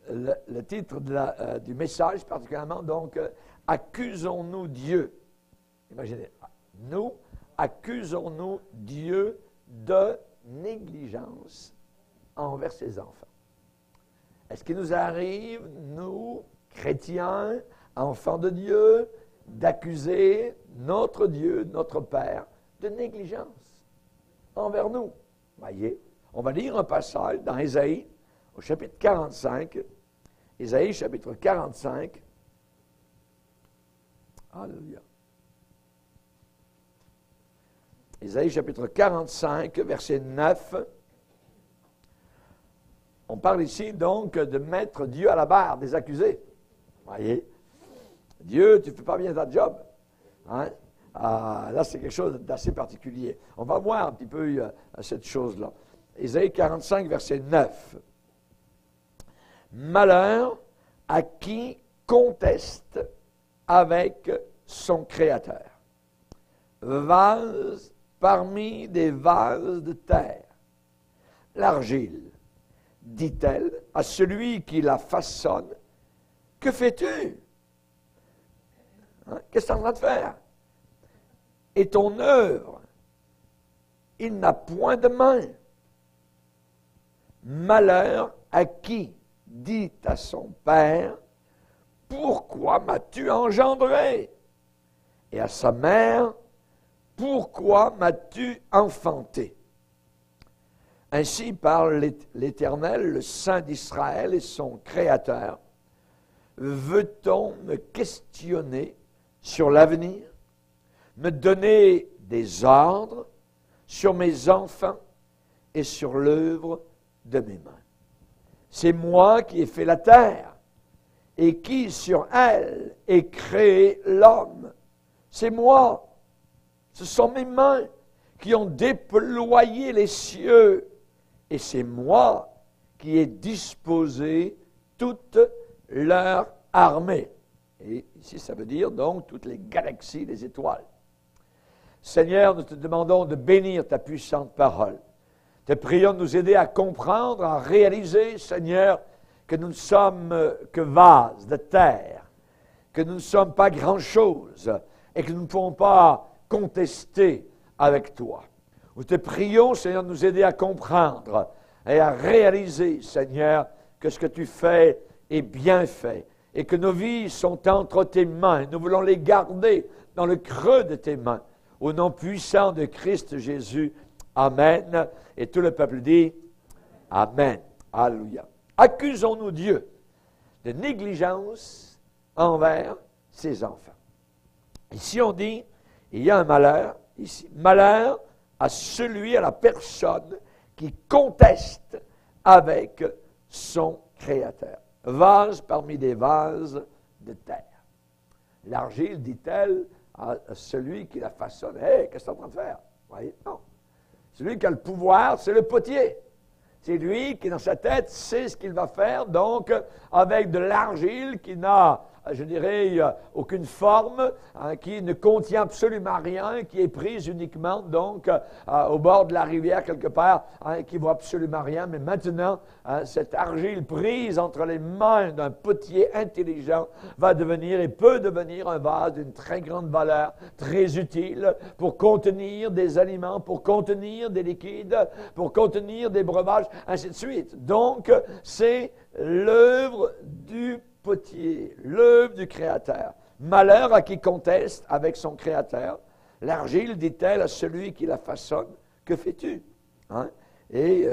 le titre du message particulièrement, donc, accusons-nous Dieu. Imaginez, nous accusons-nous Dieu de négligence envers ses enfants. Est-ce qu'il nous arrive, nous, chrétiens, enfants de Dieu, d'accuser notre Dieu, notre Père, de négligence envers nous? Voyez, on va lire un passage dans Ésaïe, au chapitre 45. Ésaïe, chapitre 45. Alléluia. Ésaïe, chapitre 45, verset 9. On parle ici, donc, de mettre Dieu à la barre des accusés. Voyez, Dieu, tu ne fais pas bien ta job. Hein? Là, c'est quelque chose d'assez particulier. On va voir un petit peu cette chose-là. Ésaïe 45, verset 9. Malheur à qui conteste avec son Créateur. Vase parmi des vases de terre. L'argile, dit-elle à celui qui la façonne, que fais-tu? Hein? Qu'est-ce que tu es en train de faire? Et ton œuvre, il n'a point de main. Malheur à qui dit à son père, pourquoi m'as-tu engendré? Et à sa mère, pourquoi m'as-tu enfanté? Ainsi parle l'Éternel, le Saint d'Israël et son Créateur. Veut-on me questionner sur l'avenir, me donner des ordres sur mes enfants et sur l'œuvre de mes mains? C'est moi qui ai fait la terre et qui sur elle ai créé l'homme. C'est moi. Ce sont mes mains qui ont déployé les cieux et c'est moi qui ai disposé toute leur armée. Et ici, ça veut dire donc toutes les galaxies, les étoiles. Seigneur, nous te demandons de bénir ta puissante parole. Te prions de nous aider à comprendre, à réaliser, Seigneur, que nous ne sommes que vases de terre, que nous ne sommes pas grand-chose et que nous ne pouvons pas contester avec toi. Nous te prions, Seigneur, de nous aider à comprendre et à réaliser, Seigneur, que ce que tu fais est bien fait et que nos vies sont entre tes mains. Nous voulons les garder dans le creux de tes mains. Au nom puissant de Christ Jésus, Amen. Et tout le peuple dit Amen. Alléluia. Accusons-nous Dieu de négligence envers ses enfants. Ici, on dit, il y a un malheur, ici. Malheur à celui, à la personne qui conteste avec son Créateur. Vase parmi des vases de terre. L'argile, dit-elle, à celui qui la façonne. Hé, qu'est-ce que tu es en train de faire? Voyez? Non. Celui qui a le pouvoir, c'est le potier. C'est lui qui, dans sa tête, sait ce qu'il va faire, donc, avec de l'argile qui n'a, je dirais, aucune forme, hein, qui ne contient absolument rien, qui est prise uniquement, donc, au bord de la rivière, quelque part, hein, qui ne vaut absolument rien. Mais maintenant, cette argile prise entre les mains d'un potier intelligent va devenir et peut devenir un vase d'une très grande valeur, très utile pour contenir des aliments, pour contenir des liquides, pour contenir des breuvages, ainsi de suite. Donc, c'est l'œuvre du potier, l'œuvre du Créateur. Malheur à qui conteste avec son Créateur. L'argile, dit-elle à celui qui la façonne, que fais-tu? Hein? Et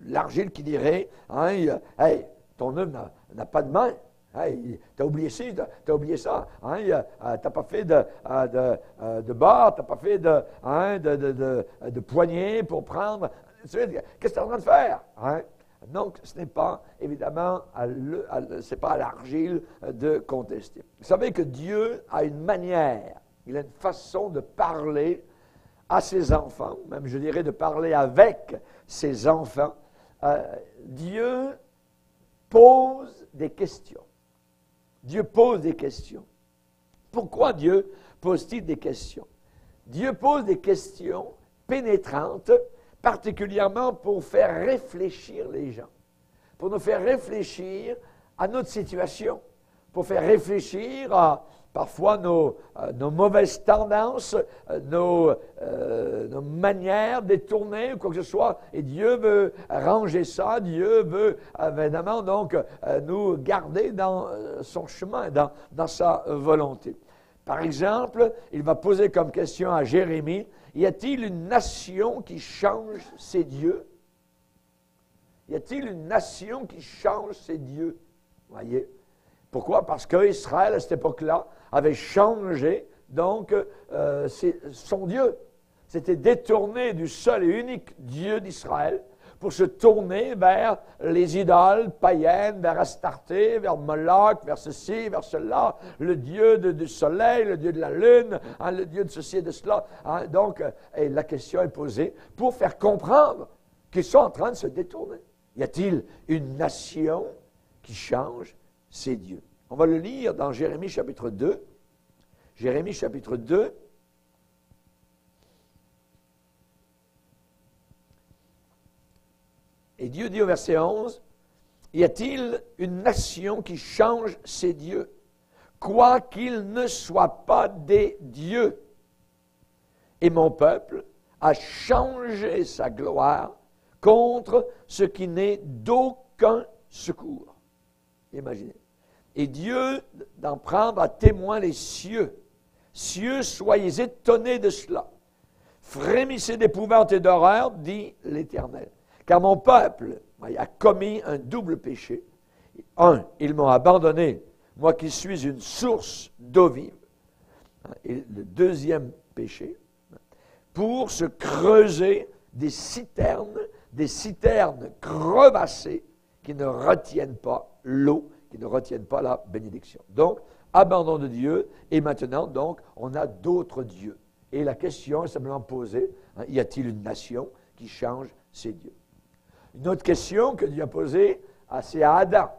l'argile qui dirait, hein, hey, ton œuvre n'a pas de main. Hey, t'as oublié ci, t'as oublié ça. Hein, t'as pas fait de barre, t'as pas fait de poignée pour prendre. Qu'est-ce que tu es en train de faire? Hein? Donc, ce n'est pas, évidemment, c'est pas à l'argile de contester. Vous savez que Dieu a une manière, il a une façon de parler à ses enfants, même je dirais de parler avec ses enfants. Dieu pose des questions. Dieu pose des questions. Pourquoi Dieu pose-t-il des questions? Dieu pose des questions pénétrantes particulièrement pour faire réfléchir les gens, pour nous faire réfléchir à notre situation, pour faire réfléchir à parfois nos mauvaises tendances, nos manières détournées ou quoi que ce soit. Et Dieu veut ranger ça, Dieu veut évidemment donc nous garder dans son chemin, dans sa volonté. Par exemple, il va poser comme question à Jérémie, y a-t-il une nation qui change ses dieux? Y a-t-il une nation qui change ses dieux? Voyez? Pourquoi? Parce qu'Israël, à cette époque-là, avait changé donc son Dieu. S'était détourné du seul et unique Dieu d'Israël pour se tourner vers les idoles païennes, vers Astarté, vers Moloch, vers ceci, vers cela, le Dieu du soleil, le Dieu de la lune, hein, le Dieu de ceci et de cela. Hein. Donc, et la question est posée pour faire comprendre qu'ils sont en train de se détourner. Y a-t-il une nation qui change ses dieux? On va le lire dans Jérémie chapitre 2. Jérémie chapitre 2. Et Dieu dit au verset 11, « Y a-t-il une nation qui change ses dieux, quoiqu'ils ne soient pas des dieux? Et mon peuple a changé sa gloire contre ce qui n'est d'aucun secours. » Imaginez. Et Dieu d'en prendre à témoin les cieux. Cieux, soyez étonnés de cela. Frémissez d'épouvante et d'horreur, dit l'Éternel. Car mon peuple a commis un double péché. Un, ils m'ont abandonné, moi qui suis une source d'eau vive. Et le deuxième péché, pour se creuser des citernes crevassées qui ne retiennent pas l'eau, qui ne retiennent pas la bénédiction. Donc, abandon de Dieu, et maintenant, donc, on a d'autres dieux. Et la question est simplement posée, hein, y a-t-il une nation qui change ses dieux? Une autre question que Dieu a posée, c'est à Adam.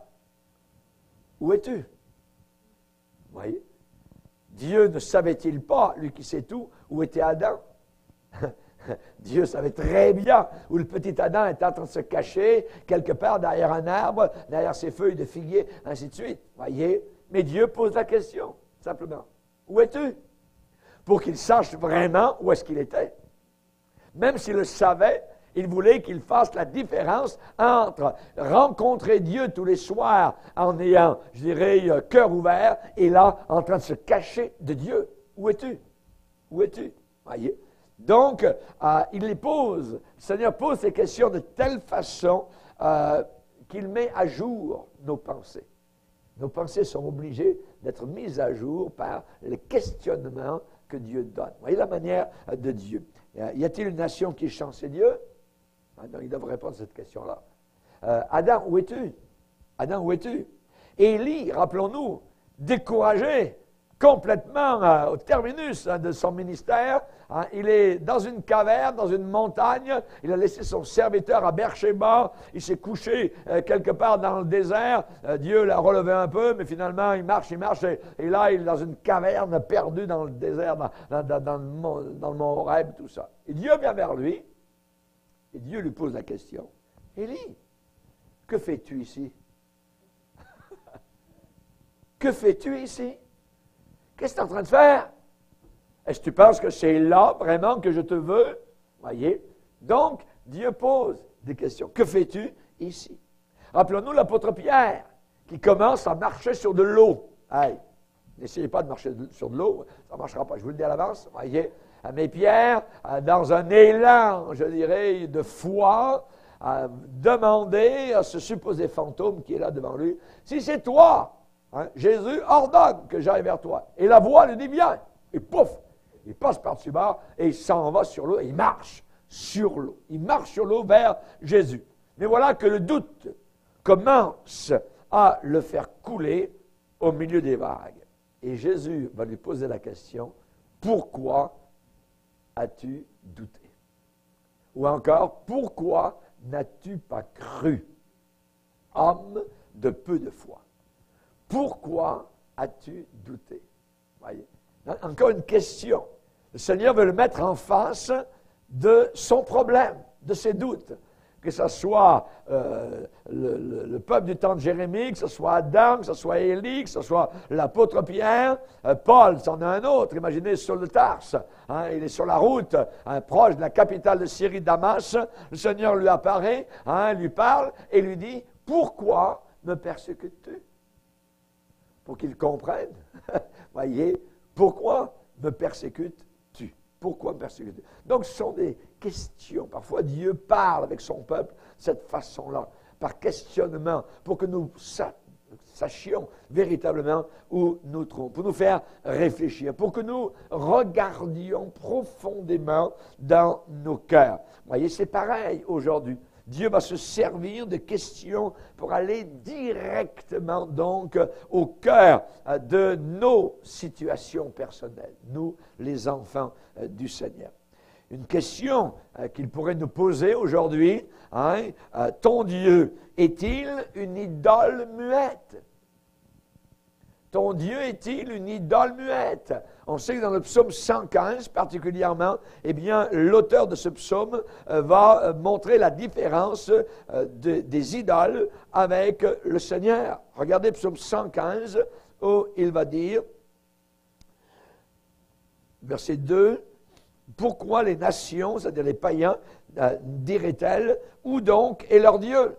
Où es-tu? Vous voyez? Dieu ne savait-il pas, lui qui sait tout, où était Adam? Dieu savait très bien où le petit Adam était en train de se cacher, quelque part derrière un arbre, derrière ses feuilles de figuier, ainsi de suite. Voyez? Mais Dieu pose la question, simplement. Où es-tu? Pour qu'il sache vraiment où est-ce qu'il était. Même s'il le savait, il voulait qu'il fasse la différence entre rencontrer Dieu tous les soirs en ayant, je dirais, cœur ouvert, et là, en train de se cacher de Dieu. Où es-tu? Où es-tu? Voyez? Donc, il les pose. Le Seigneur pose ces questions de telle façon qu'il met à jour nos pensées. Nos pensées sont obligées d'être mises à jour par les questionnements que Dieu donne. Vous voyez la manière de Dieu. Y a-t-il une nation qui change ses dieux? Non, il devrait répondre à cette question-là. Adam, où es-tu? Adam, où es-tu? Élie, rappelons-nous, découragé complètement au terminus de son ministère, hein, il est dans une caverne, dans une montagne, il a laissé son serviteur à Beersheba, il s'est couché quelque part dans le désert, Dieu l'a relevé un peu, mais finalement il marche, et là il est dans une caverne perdue dans le désert, dans le mont Horeb, tout ça. Et Dieu vient vers lui, et Dieu lui pose la question, « Élie, que fais-tu ici? Que fais-tu ici? Qu'est-ce que tu es en train de faire? Est-ce que tu penses que c'est là vraiment que je te veux? » Voyez? Donc, Dieu pose des questions. Que fais-tu ici? Rappelons-nous l'apôtre Pierre, qui commence à marcher sur de l'eau. Hey, n'essayez pas de marcher sur de l'eau, ça ne marchera pas, je vous le dis à l'avance. Voyez? Mais Pierre, dans un élan, je dirais, de foi, a demandé à ce supposé fantôme qui est là devant lui, « Si c'est toi, hein, Jésus ordonne que j'aille vers toi. » Et la voix lui dit, « Viens. » Et pouf, il passe par-dessus bord et il s'en va sur l'eau, et il marche sur l'eau. Il marche sur l'eau vers Jésus. Mais voilà que le doute commence à le faire couler au milieu des vagues. Et Jésus va lui poser la question, « Pourquoi as-tu douté? » Ou encore, « Pourquoi n'as-tu pas cru? Homme de peu de foi. Pourquoi as-tu douté? » Voyez. Encore une question. Le Seigneur veut le mettre en face de son problème, de ses doutes. Que ce soit le peuple du temps de Jérémie, que ce soit Adam, que ce soit Élie, que ce soit l'apôtre Pierre, Paul, c'en est un autre. Imaginez Saul de Tarse, hein, il est sur la route, proche de la capitale de Syrie, Damas. Le Seigneur lui apparaît, hein, lui parle et lui dit, « Pourquoi me persécutes-tu » Pour qu'il comprenne. Voyez, pourquoi me persécutes-tu? Pourquoi me persécutes-tu? Donc, ce sont des questions. Parfois, Dieu parle avec son peuple de cette façon-là, par questionnement, pour que nous sachions véritablement où nous trouvons, pour nous faire réfléchir, pour que nous regardions profondément dans nos cœurs. Voyez, c'est pareil aujourd'hui. Dieu va se servir de questions pour aller directement donc au cœur de nos situations personnelles, nous les enfants du Seigneur. Une question qu'il pourrait nous poser aujourd'hui, hein, ton Dieu est-il une idole muette? Ton Dieu est-il une idole muette? On sait que dans le psaume 115 particulièrement, eh bien, l'auteur de ce psaume va montrer la différence des idoles avec le Seigneur. Regardez psaume 115 où il va dire, verset 2, « Pourquoi les nations, c'est-à-dire les païens, diraient-elles, où donc est leur Dieu?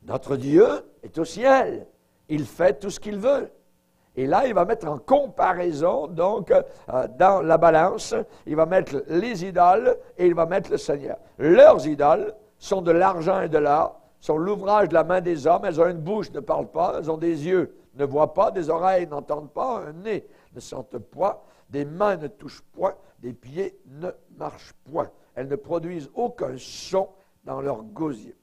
Notre Dieu est au ciel, il fait tout ce qu'il veut. » Et là, il va mettre en comparaison, donc, dans la balance, il va mettre les idoles et il va mettre le Seigneur. Leurs idoles sont de l'argent et de l'or, sont l'ouvrage de la main des hommes. Elles ont une bouche, ne parlent pas, elles ont des yeux, ne voient pas, des oreilles, n'entendent pas, un nez, ne sentent point, des mains ne touchent point, des pieds ne marchent point. Elles ne produisent aucun son dans leur gosier.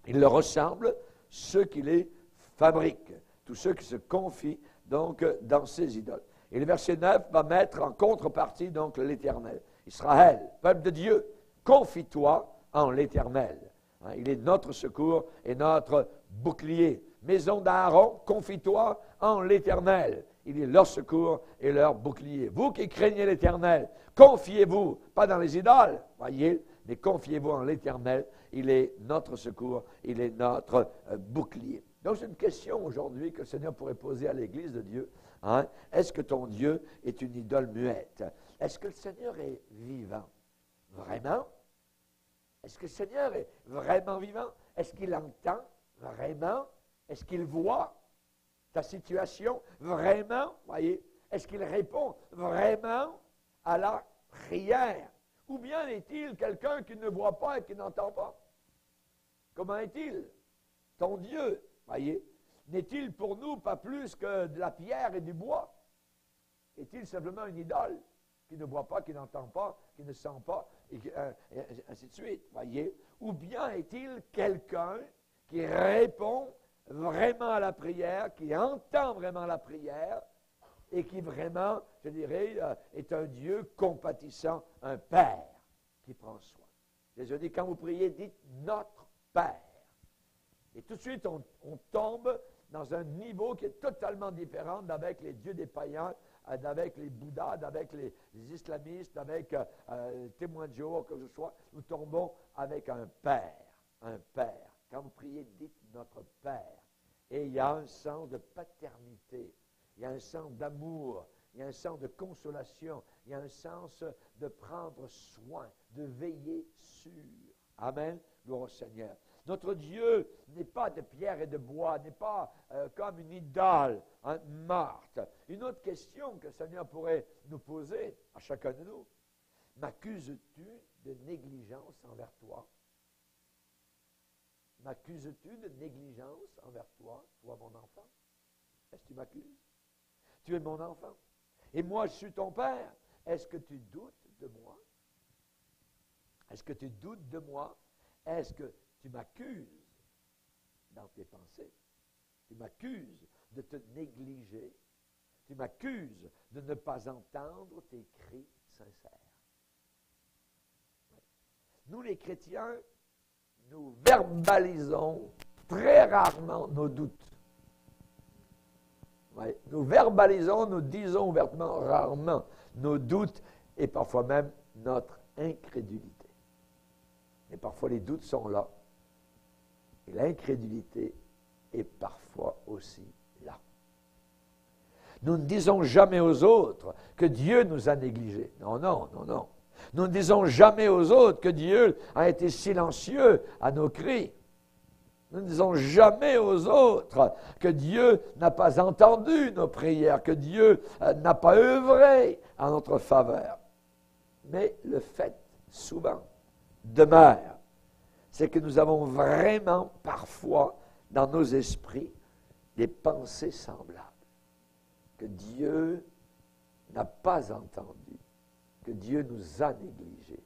Ils leur ressemblent ceux qui les fabriquent, tous ceux qui se confient donc dans ces idoles. Et le verset 9 va mettre en contrepartie donc l'Éternel. Israël, peuple de Dieu, confie-toi en l'Éternel. Hein, il est notre secours et notre bouclier. Maison d'Aaron, confie-toi en l'Éternel. Il est leur secours et leur bouclier. Vous qui craignez l'Éternel, confiez-vous, pas dans les idoles, voyez, mais confiez-vous en l'Éternel. Il est notre secours, il est notre bouclier. Donc, c'est une question aujourd'hui que le Seigneur pourrait poser à l'Église de Dieu. Hein? Est-ce que ton Dieu est une idole muette? Est-ce que le Seigneur est vivant? Vraiment? Est-ce que le Seigneur est vraiment vivant? Est-ce qu'il entend vraiment? Est-ce qu'il voit ta situation vraiment? Voyez? Est-ce qu'il répond vraiment à la prière? Ou bien est-il quelqu'un qui ne voit pas et qui n'entend pas? Comment est-il? Ton Dieu, voyez, n'est-il pour nous pas plus que de la pierre et du bois? Est-il simplement une idole qui ne voit pas, qui n'entend pas, qui ne sent pas, et ainsi de suite, voyez? Ou bien est-il quelqu'un qui répond vraiment à la prière, qui entend vraiment la prière, et qui vraiment, je dirais, est un Dieu compatissant, un Père qui prend soin. Jésus dit, quand vous priez, dites « Notre Père ». Et tout de suite, on tombe dans un niveau qui est totalement différent d'avec les dieux des païens, d'avec les Bouddhas, d'avec les islamistes, avec les témoins de Jéhovah, que ce soit. Nous tombons avec un Père, un Père. Quand vous priez, dites notre Père. Et il y a un sens de paternité, il y a un sens d'amour, il y a un sens de consolation, il y a un sens de prendre soin, de veiller sur. Amen. Gloire au Seigneur. Notre Dieu n'est pas de pierre et de bois, n'est pas comme une idole morte. Une autre question que le Seigneur pourrait nous poser à chacun de nous. M'accuses-tu de négligence envers toi? M'accuses-tu de négligence envers toi, toi mon enfant? Est-ce que tu m'accuses? Tu es mon enfant. Et moi, je suis ton père. Est-ce que tu doutes de moi? Est-ce que tu doutes de moi? Est-ce que tu m'accuses dans tes pensées? Tu m'accuses de te négliger. Tu m'accuses de ne pas entendre tes cris sincères. Nous, les chrétiens, nous verbalisons très rarement nos doutes. Ouais. Nous verbalisons, nous disons ouvertement rarement nos doutes et parfois même notre incrédulité. Et parfois les doutes sont là. Et l'incrédulité est parfois aussi là. Nous ne disons jamais aux autres que Dieu nous a négligés. Non, non, non, non. Nous ne disons jamais aux autres que Dieu a été silencieux à nos cris. Nous ne disons jamais aux autres que Dieu n'a pas entendu nos prières, que Dieu n'a pas œuvré en notre faveur. Mais le fait, souvent, demeure, c'est que nous avons vraiment, parfois, dans nos esprits, des pensées semblables. Que Dieu n'a pas entendu, que Dieu nous a négligés,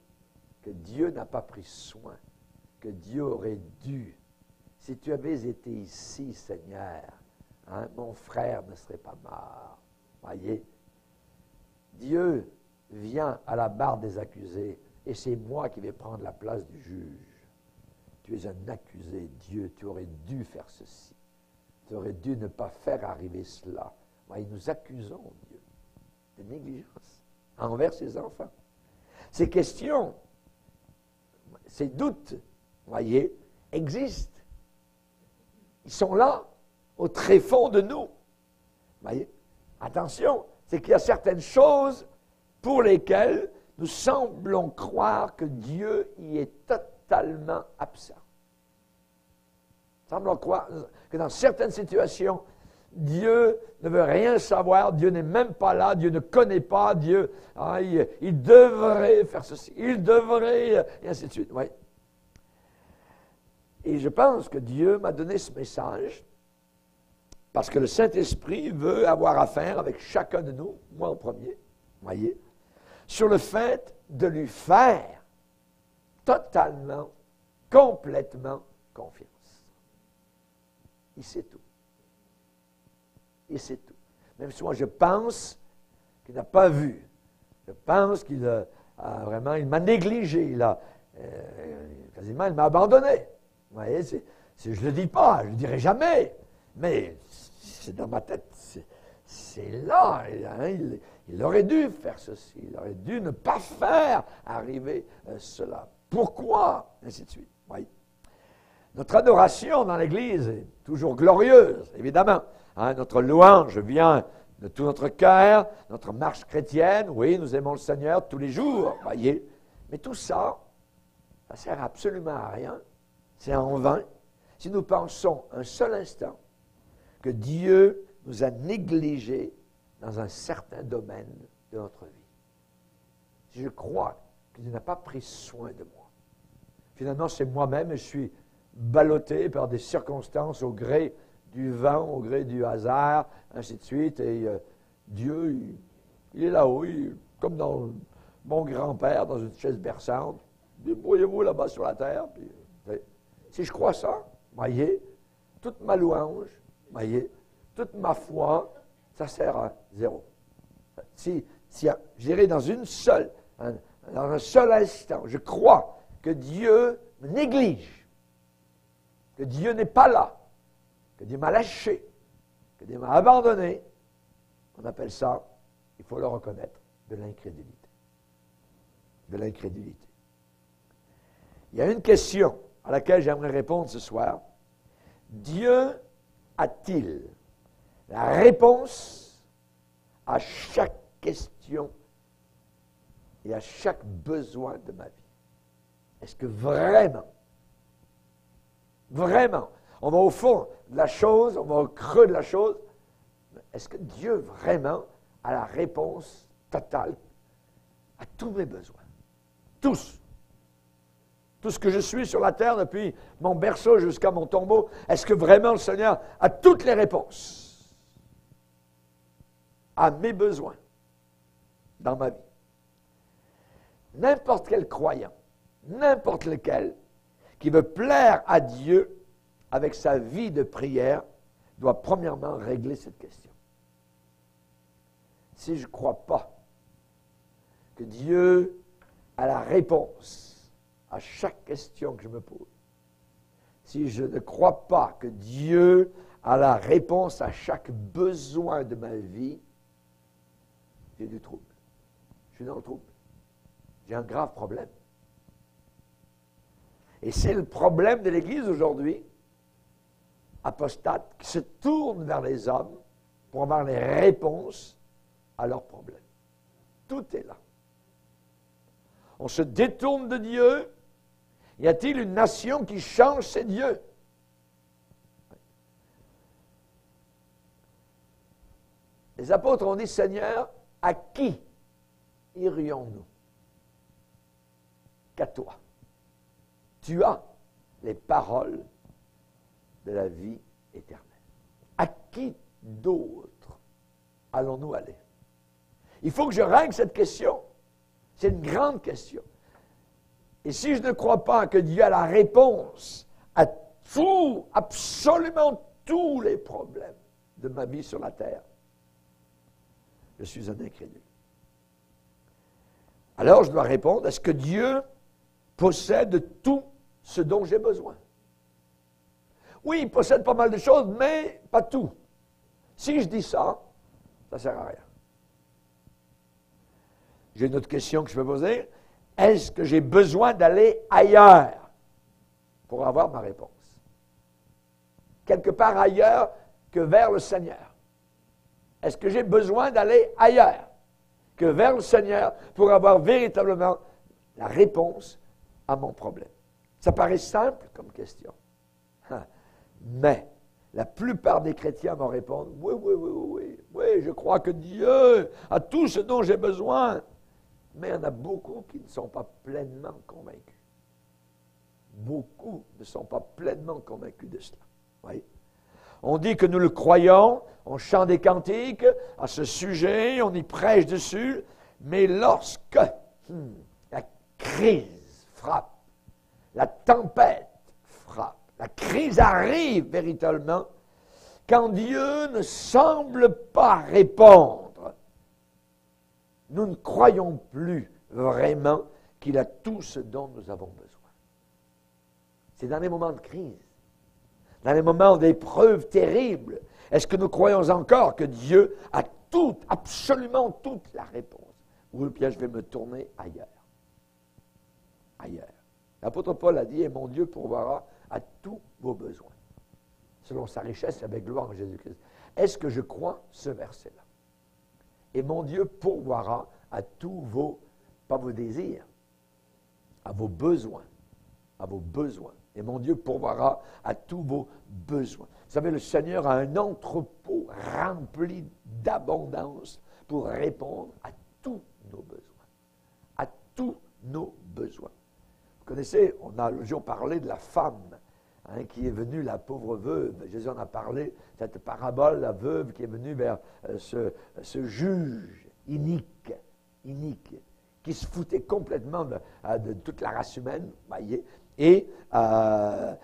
que Dieu n'a pas pris soin, que Dieu aurait dû. Si tu avais été ici, Seigneur, hein, mon frère ne serait pas mort. Voyez, Dieu vient à la barre des accusés et c'est moi qui vais prendre la place du juge. Tu es un accusé, Dieu, tu aurais dû faire ceci. Tu aurais dû ne pas faire arriver cela. Voyez, nous accusons Dieu de négligence envers ses enfants. Ces questions, ces doutes, voyez, existent. Ils sont là, au tréfonds de nous. Voyez, attention, c'est qu'il y a certaines choses pour lesquelles nous semblons croire que Dieu y est totalement absent. Nous semblons croire que dans certaines situations, Dieu ne veut rien savoir, Dieu n'est même pas là, Dieu ne connaît pas, Dieu, hein, il devrait faire ceci, il devrait, et ainsi de suite. Oui. Et je pense que Dieu m'a donné ce message parce que le Saint-Esprit veut avoir affaire avec chacun de nous, moi en premier, voyez, sur le fait de lui faire totalement, complètement confiance. Il sait tout. Il sait tout. Même si moi je pense qu'il n'a pas vu, je pense qu'il a vraiment, il m'a négligé, quasiment il m'a abandonné. Vous voyez, je ne le dis pas, je ne le dirai jamais, mais c'est dans ma tête, c'est là. Hein, il aurait dû faire ceci, il aurait dû ne pas faire arriver cela. Pourquoi? Ainsi de suite. Oui. Notre adoration dans l'Église est toujours glorieuse, évidemment. Hein, notre louange vient de tout notre cœur, notre marche chrétienne. Oui, nous aimons le Seigneur tous les jours, voyez. Mais tout ça, ça ne sert absolument à rien. C'est en vain si nous pensons un seul instant que Dieu nous a négligés dans un certain domaine de notre vie. Si je crois qu'il n'a pas pris soin de moi, finalement c'est moi-même et je suis ballotté par des circonstances au gré du vent, au gré du hasard, ainsi de suite, et Dieu, il est là-haut, comme dans mon grand-père, dans une chaise berçante, débrouillez-vous là-bas sur la terre, puis... Si je crois ça, voyez, toute ma louange, voyez, toute ma foi, ça sert à zéro. Si je dirais dans un seul instant, je crois que Dieu me néglige, que Dieu n'est pas là, que Dieu m'a lâché, que Dieu m'a abandonné, on appelle ça, il faut le reconnaître, de l'incrédulité. De l'incrédulité. Il y a une question à laquelle j'aimerais répondre ce soir. Dieu a-t-il la réponse à chaque question et à chaque besoin de ma vie? Est-ce que vraiment, on va au fond de la chose, on va au creux de la chose, est-ce que Dieu vraiment a la réponse totale à tous mes besoins? Tous. Tout ce que je suis sur la terre, depuis mon berceau jusqu'à mon tombeau, est-ce que vraiment le Seigneur a toutes les réponses à mes besoins dans ma vie? N'importe quel croyant, n'importe lequel, qui veut plaire à Dieu avec sa vie de prière, doit premièrement régler cette question. Si je ne crois pas que Dieu a la réponse à chaque question que je me pose, si je ne crois pas que Dieu a la réponse à chaque besoin de ma vie, j'ai du trouble. Je suis dans le trouble. J'ai un grave problème. Et c'est le problème de l'Église aujourd'hui, apostate, qui se tourne vers les hommes pour avoir les réponses à leurs problèmes. Tout est là. On se détourne de Dieu. Y a-t-il une nation qui change ses dieux? Les apôtres ont dit, Seigneur, à qui irions-nous? Qu'à toi. Tu as les paroles de la vie éternelle. À qui d'autre allons-nous aller? Il faut que je règle cette question. C'est une grande question. Et si je ne crois pas que Dieu a la réponse à tout, absolument tous les problèmes de ma vie sur la terre, je suis un incrédule. Alors je dois répondre, est-ce que Dieu possède tout ce dont j'ai besoin? Oui, il possède pas mal de choses, mais pas tout. Si je dis ça, ça ne sert à rien. J'ai une autre question que je peux poser. Est-ce que j'ai besoin d'aller ailleurs pour avoir ma réponse? Quelque part ailleurs que vers le Seigneur. Est-ce que j'ai besoin d'aller ailleurs que vers le Seigneur pour avoir véritablement la réponse à mon problème? Ça paraît simple comme question. Mais la plupart des chrétiens vont répondre, oui, je crois que Dieu a tout ce dont j'ai besoin. Mais il y en a beaucoup qui ne sont pas pleinement convaincus. Beaucoup ne sont pas pleinement convaincus de cela. Oui. On dit que nous le croyons, on chante des cantiques à ce sujet, on y prêche dessus, mais lorsque la crise frappe, la tempête frappe, la crise arrive véritablement, quand Dieu ne semble pas répondre, nous ne croyons plus vraiment qu'il a tout ce dont nous avons besoin. C'est dans les moments de crise, dans les moments d'épreuves terribles, est-ce que nous croyons encore que Dieu a tout, absolument toute la réponse? Ou bien je vais me tourner ailleurs. Ailleurs. L'apôtre Paul a dit, et mon Dieu pourvoira à tous vos besoins, selon sa richesse avec gloire en Jésus-Christ. Est-ce que je crois ce verset-là? Et mon Dieu pourvoira à tous vos, pas vos désirs, à vos besoins. À vos besoins. Et mon Dieu pourvoira à tous vos besoins. Vous savez, le Seigneur a un entrepôt rempli d'abondance pour répondre à tous nos besoins. À tous nos besoins. Vous connaissez, on a le jour parlé de la femme qui est venue, la pauvre veuve. Jésus en a parlé, cette parabole, la veuve qui est venue vers ce juge inique, qui se foutait complètement de toute la race humaine, voyez. Et dans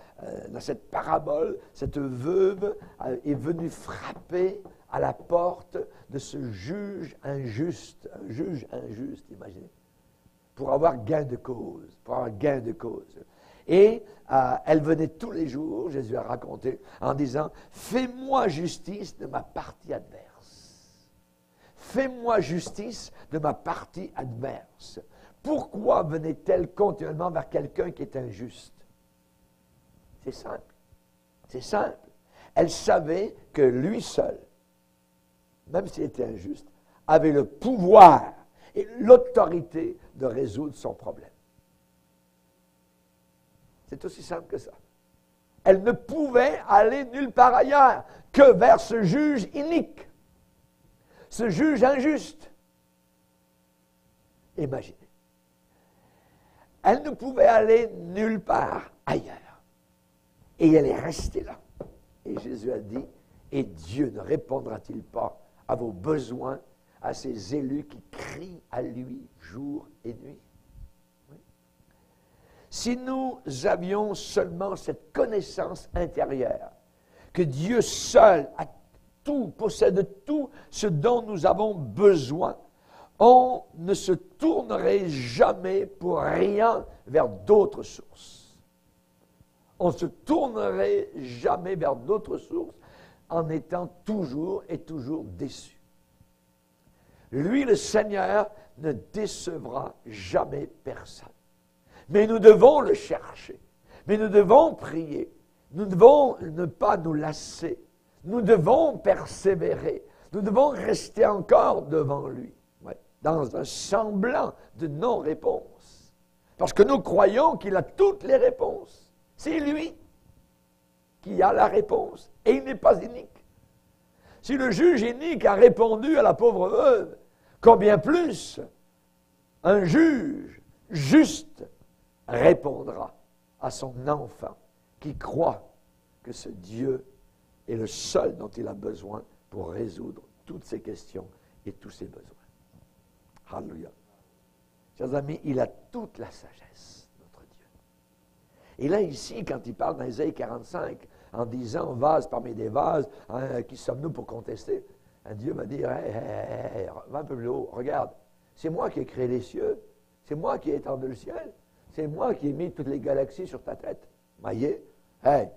cette parabole, cette veuve est venue frapper à la porte de ce juge injuste, imaginez, pour avoir gain de cause, Et elle venait tous les jours, Jésus a raconté, en disant, « Fais-moi justice de ma partie adverse. Fais-moi justice de ma partie adverse. » Pourquoi venait-elle continuellement vers quelqu'un qui est injuste? C'est simple. C'est simple. Elle savait que lui seul, même s'il était injuste, avait le pouvoir et l'autorité de résoudre son problème. C'est aussi simple que ça. Elle ne pouvait aller nulle part ailleurs que vers ce juge inique, ce juge injuste. Imaginez. Elle ne pouvait aller nulle part ailleurs. Et elle est restée là. Et Jésus a dit, et Dieu ne répondra-t-il pas à vos besoins, à ces élus qui crient à lui jour et nuit? Oui. Si nous avions seulement cette connaissance intérieure, que Dieu seul a tout, possède tout ce dont nous avons besoin, on ne se tournerait jamais pour rien vers d'autres sources. On ne se tournerait jamais vers d'autres sources en étant toujours et toujours déçu. Lui, le Seigneur, ne décevra jamais personne. Mais nous devons le chercher. Mais nous devons prier. Nous devons ne pas nous lasser. Nous devons persévérer. Nous devons rester encore devant lui, dans un semblant de non-réponse. Parce que nous croyons qu'il a toutes les réponses. C'est lui qui a la réponse. Et il n'est pas inique. Si le juge inique a répondu à la pauvre veuve, combien plus un juge juste répondra à son enfant qui croit que ce Dieu est le seul dont il a besoin pour résoudre toutes ses questions et tous ses besoins. Alléluia. Chers amis, il a toute la sagesse, notre Dieu. Et là, ici, quand il parle dans Ésaïe 45, en disant « vase parmi des vases, qui sommes-nous pour contester ?» Dieu va dire hey, va un peu plus haut, regarde, c'est moi qui ai créé les cieux, c'est moi qui ai étendu le ciel, c'est moi qui ai mis toutes les galaxies sur ta tête. Voyez, hey,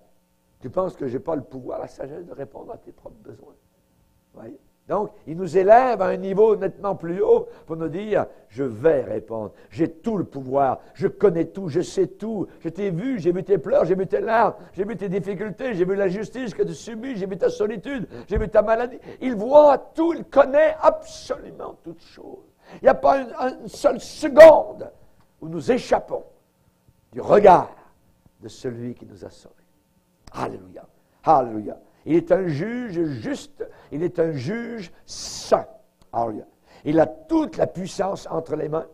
tu penses que je n'ai pas le pouvoir, la sagesse de répondre à tes propres besoins? Voyez? Donc, il nous élève à un niveau nettement plus haut pour nous dire, je vais répondre, j'ai tout le pouvoir, je connais tout, je sais tout, je t'ai vu, j'ai vu tes pleurs, j'ai vu tes larmes, j'ai vu tes difficultés, j'ai vu la justice que tu subis, j'ai vu ta solitude, j'ai vu ta maladie. Il voit tout, il connaît absolument toutes choses. Il n'y a pas une seule seconde où nous échappons du regard de celui qui nous a sauvés. Alléluia, alléluia. Il est un juge juste, il est un juge saint. Alléluia. Il a toute la puissance entre les mains,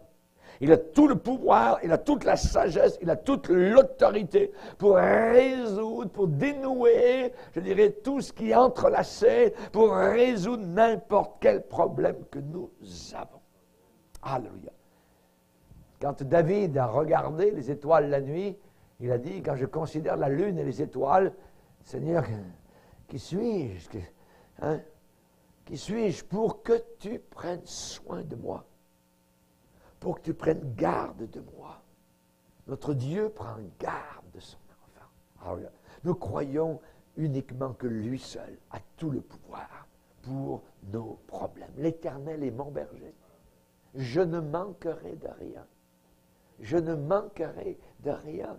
il a tout le pouvoir, il a toute la sagesse, il a toute l'autorité pour résoudre, pour dénouer, je dirais, tout ce qui est entrelacé, pour résoudre n'importe quel problème que nous avons. Alléluia. Quand David a regardé les étoiles la nuit, il a dit, quand je considère la lune et les étoiles, Seigneur, qui suis-je? Qui suis-je pour que tu prennes soin de moi? Pour que tu prennes garde de moi. Notre Dieu prend garde de son enfant. Alors, nous croyons uniquement que lui seul a tout le pouvoir pour nos problèmes. L'Éternel est mon berger. Je ne manquerai de rien. Je ne manquerai de rien.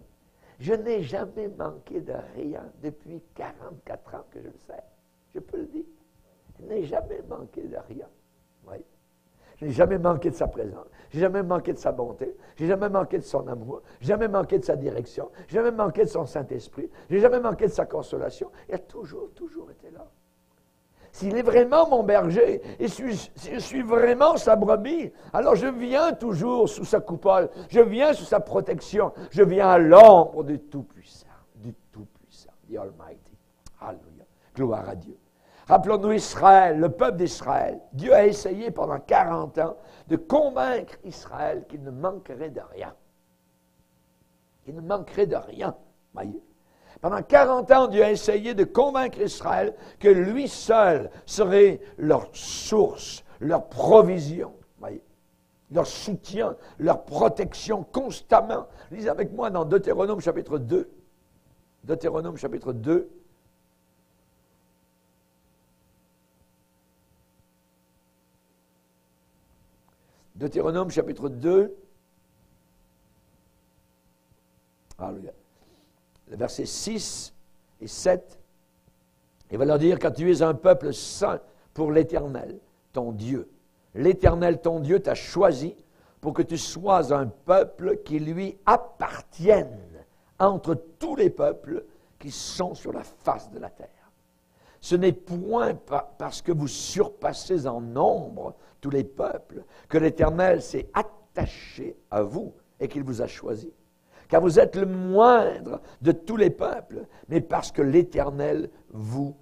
Je n'ai jamais manqué de rien depuis 44 ans que je le sais. Je peux le dire. Je n'ai jamais manqué de rien. Oui. Je n'ai jamais manqué de sa présence. Je n'ai jamais manqué de sa bonté. Je n'ai jamais manqué de son amour. Je n'ai jamais manqué de sa direction. Je n'ai jamais manqué de son Saint-Esprit. Je n'ai jamais manqué de sa consolation. Il a toujours été là. S'il est vraiment mon berger, et si je suis vraiment sa brebis, alors je viens toujours sous sa coupole, je viens sous sa protection, je viens à l'ombre du Tout-Puissant, the Almighty. Alléluia. Gloire à Dieu. Rappelons-nous Israël, le peuple d'Israël. Dieu a essayé pendant 40 ans de convaincre Israël qu'il ne manquerait de rien. Qu'il ne manquerait de rien. Voyez. Pendant 40 ans, Dieu a essayé de convaincre Israël que lui seul serait leur source, leur provision, voyez, leur soutien, leur protection constamment. Lisez avec moi dans Deutéronome chapitre 2. Deutéronome chapitre 2. Deutéronome chapitre 2. Alléluia. Le verset 6 et 7, il va leur dire, quand tu es un peuple saint pour l'Éternel, ton Dieu, l'Éternel, ton Dieu, t'a choisi pour que tu sois un peuple qui lui appartienne entre tous les peuples qui sont sur la face de la terre. Ce n'est point parce que vous surpassez en nombre tous les peuples que l'Éternel s'est attaché à vous et qu'il vous a choisi. Car vous êtes le moindre de tous les peuples, mais parce que l'Éternel vous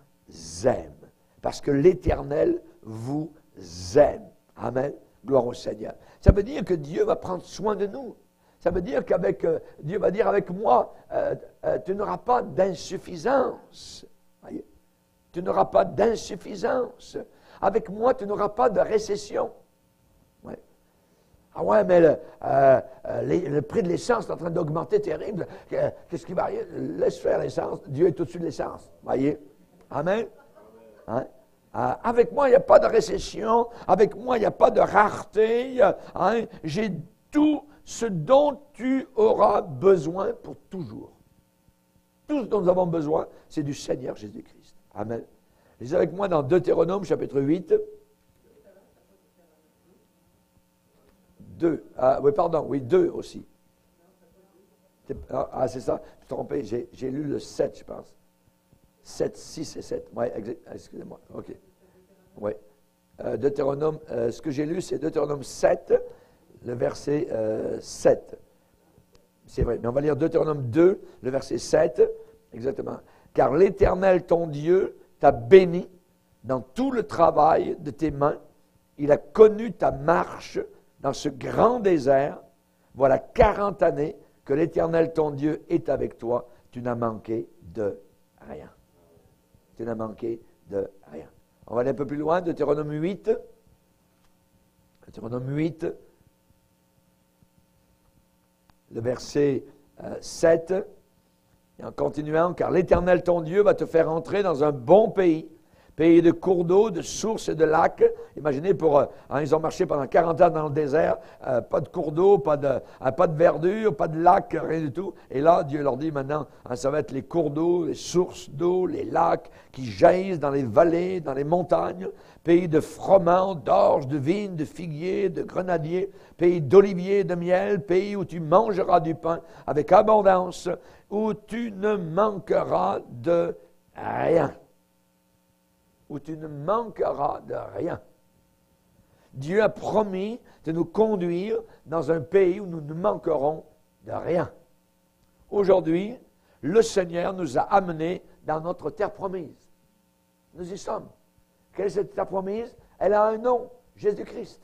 aime. Parce que l'Éternel vous aime. Amen. Gloire au Seigneur. Ça veut dire que Dieu va prendre soin de nous. Ça veut dire qu'avec Dieu va dire avec moi, tu n'auras pas d'insuffisance. Voyez? Tu n'auras pas d'insuffisance. Avec moi, tu n'auras pas de récession. Ouais. Ah ouais, mais le prix de l'essence est en train d'augmenter terrible. Qu'est-ce qui va arriver? Laisse faire l'essence. Dieu est au-dessus de l'essence. Voyez? Amen? Hein? Avec moi, il n'y a pas de récession. Avec moi, il n'y a pas de rareté. Hein? J'ai tout ce dont tu auras besoin pour toujours. Tout ce dont nous avons besoin, c'est du Seigneur Jésus-Christ. Amen. Lisez avec moi dans Deutéronome, chapitre 8. 2. Oui, pardon, oui, 2 aussi. C'est ça, je suis trompé, j'ai lu le 7, je pense. 7, 6 et 7. Oui, excusez-moi. OK. Oui. Deutéronome, ce que j'ai lu, c'est Deutéronome 7, le verset 7. C'est vrai, mais on va lire Deutéronome 2, le verset 7, exactement. Car l'Éternel, ton Dieu, t'a béni dans tout le travail de tes mains. Il a connu ta marche dans ce grand désert. Voilà 40 années que l'Éternel, ton Dieu, est avec toi. Tu n'as manqué de rien. Tu n'as manqué de rien. On va aller un peu plus loin, Deutéronome 8. Deutéronome 8, le verset 7. Et en continuant, car l'Éternel, ton Dieu, va te faire entrer dans un bon pays, pays de cours d'eau, de sources et de lacs. Imaginez, ils ont marché pendant 40 ans dans le désert, pas de cours d'eau, pas de verdure, pas de lac, rien du tout. Et là, Dieu leur dit maintenant, ça va être les cours d'eau, les sources d'eau, les lacs qui jaillissent dans les vallées, dans les montagnes, pays de froment, d'orge, de vignes, de figuiers, de grenadiers, pays d'oliviers, de miel, pays où tu mangeras du pain avec abondance, où tu ne manqueras de rien. Où tu ne manqueras de rien. Dieu a promis de nous conduire dans un pays où nous ne manquerons de rien. Aujourd'hui, le Seigneur nous a amenés dans notre terre promise. Nous y sommes. Quelle est cette terre promise? Elle a un nom, Jésus-Christ.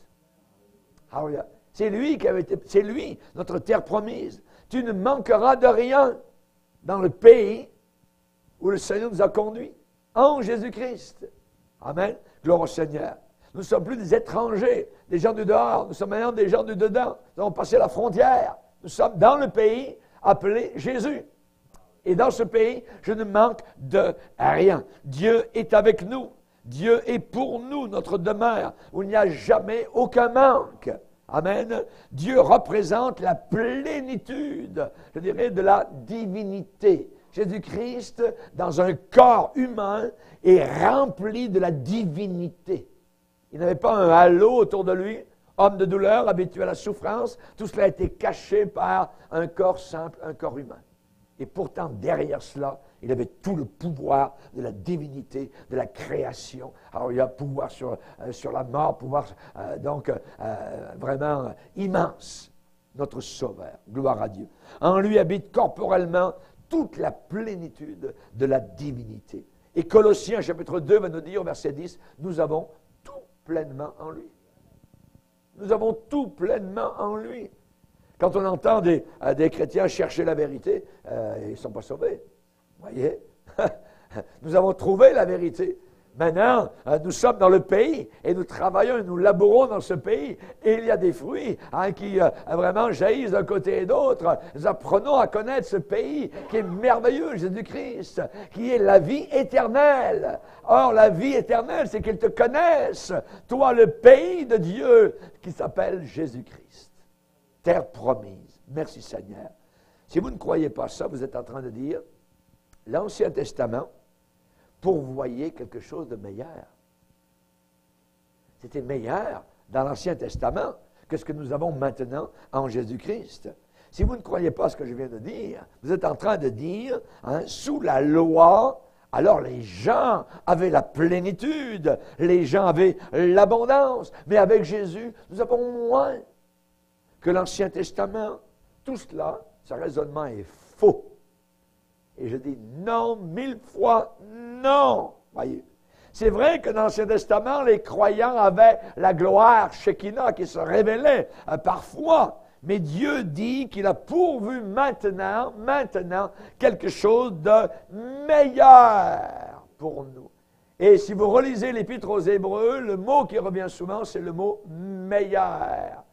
Alléluia. C'est lui, notre terre promise. Tu ne manqueras de rien dans le pays où le Seigneur nous a conduits. En Jésus-Christ. Amen. Gloire au Seigneur. Nous ne sommes plus des étrangers, des gens du dehors. Nous sommes maintenant des gens du dedans. Nous avons passé la frontière. Nous sommes dans le pays appelé Jésus. Et dans ce pays, je ne manque de rien. Dieu est avec nous. Dieu est pour nous, notre demeure, où il n'y a jamais aucun manque. Amen. Dieu représente la plénitude, je dirais, de la divinité. Jésus-Christ, dans un corps humain, est rempli de la divinité. Il n'avait pas un halo autour de lui, homme de douleur, habitué à la souffrance. Tout cela a été caché par un corps simple, un corps humain. Et pourtant, derrière cela, il avait tout le pouvoir de la divinité, de la création. Alors, il y a pouvoir sur la mort, pouvoir vraiment immense. Notre Sauveur, gloire à Dieu. En lui habite corporellement toute la plénitude de la divinité. Et Colossiens, chapitre 2, va nous dire, verset 10, nous avons tout pleinement en lui. Nous avons tout pleinement en lui. Quand on entend des chrétiens chercher la vérité, ils ne sont pas sauvés. Vous voyez? Nous avons trouvé la vérité. Maintenant, nous sommes dans le pays et nous travaillons et nous labourons dans ce pays. Et il y a des fruits qui vraiment jaillissent d'un côté et d'autre. Nous apprenons à connaître ce pays qui est merveilleux, Jésus-Christ, qui est la vie éternelle. Or, la vie éternelle, c'est qu'ils te connaissent. Toi, le pays de Dieu qui s'appelle Jésus-Christ. Terre promise. Merci Seigneur. Si vous ne croyez pas ça, vous êtes en train de dire, l'Ancien Testament pourvoyait quelque chose de meilleur. C'était meilleur dans l'Ancien Testament que ce que nous avons maintenant en Jésus-Christ. Si vous ne croyez pas ce que je viens de dire, vous êtes en train de dire, sous la loi, alors les gens avaient la plénitude, les gens avaient l'abondance, mais avec Jésus, nous avons moins que l'Ancien Testament. Tout cela, ce raisonnement est faux. Et je dis non, 1000 fois non. Voyez, c'est vrai que dans l'Ancien Testament, les croyants avaient la gloire Shekinah qui se révélait parfois. Mais Dieu dit qu'il a pourvu maintenant, quelque chose de meilleur pour nous. Et si vous relisez l'Épître aux Hébreux, le mot qui revient souvent, c'est le mot meilleur.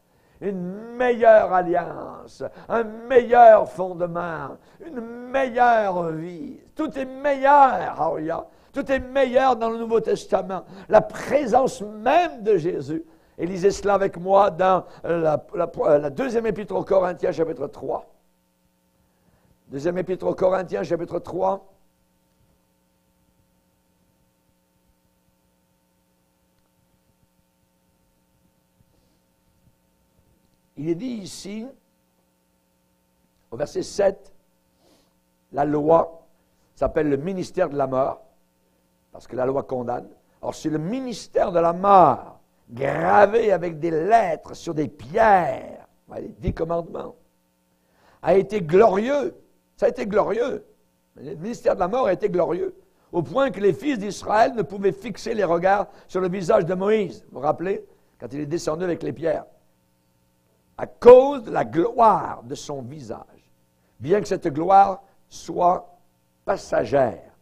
Une meilleure alliance, un meilleur fondement, une meilleure vie. Tout est meilleur, Aria. Tout est meilleur dans le Nouveau Testament. La présence même de Jésus. Et lisez cela avec moi dans la deuxième épître aux Corinthiens, chapitre 3. Deuxième épître aux Corinthiens, chapitre 3. Il est dit ici, au verset 7, la loi s'appelle le ministère de la mort, parce que la loi condamne. Or, c'est le ministère de la mort, gravé avec des lettres sur des pierres, les 10 commandements, a été glorieux. Ça a été glorieux. Le ministère de la mort a été glorieux, au point que les fils d'Israël ne pouvaient fixer les regards sur le visage de Moïse. Vous vous rappelez, quand il est descendu avec les pierres, à cause de la gloire de son visage, bien que cette gloire soit passagère.